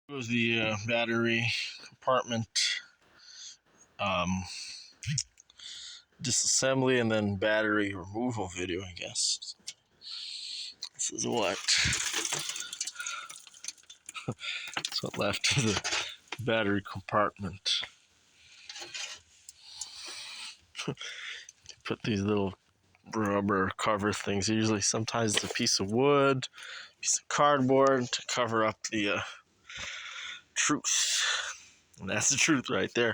Was the battery compartment um, disassembly and then battery removal video, I guess. This is what left of the battery compartment. Put these little rubber cover things. Usually, sometimes it's a piece of wood, piece of cardboard to cover up the truth. And that's the truth right there.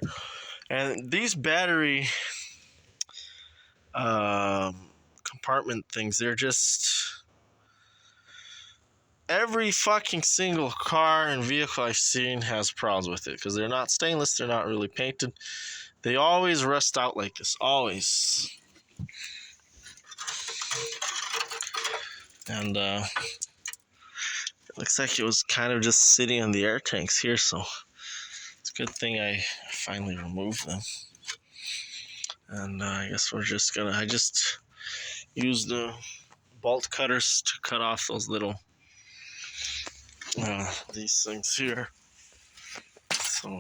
And these battery compartment things, they're just every fucking single car and vehicle I've seen has problems with it because they're not stainless, they're not really painted. They always rust out like this, always. And it looks like it was kind of just sitting in the air tanks here, so it's a good thing I finally removed them. And I guess I just used the bolt cutters to cut off those little these things here. So,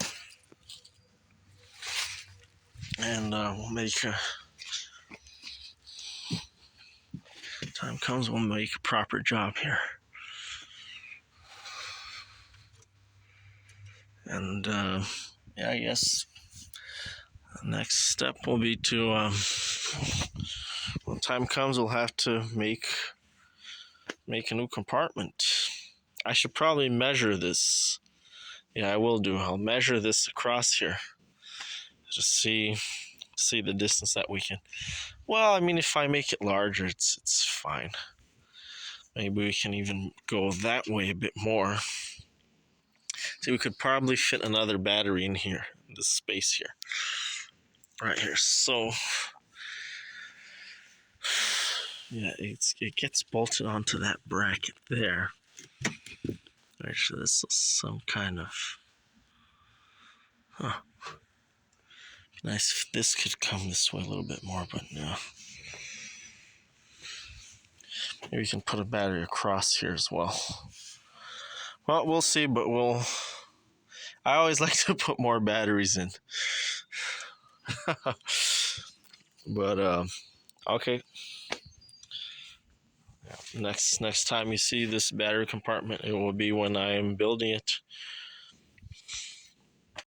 and we'll make time comes, we'll make a proper job here. And yeah, I guess the next step will be to when time comes, we'll have to make a new compartment. I should probably measure this. Yeah, I will do. I'll measure this across here to see the distance that we can. Well, I mean, if I make it larger, it's fine. Maybe we can even go that way a bit more. See, we could probably fit another battery in here, in this space here, right here. So, yeah, it gets bolted onto that bracket there. Actually, this is some kind of, nice if this could come this way a little bit more, but no. Maybe we can put a battery across here as well. Well, we'll see, but I always like to put more batteries in. But, okay. Next time you see this battery compartment, it will be when I am building it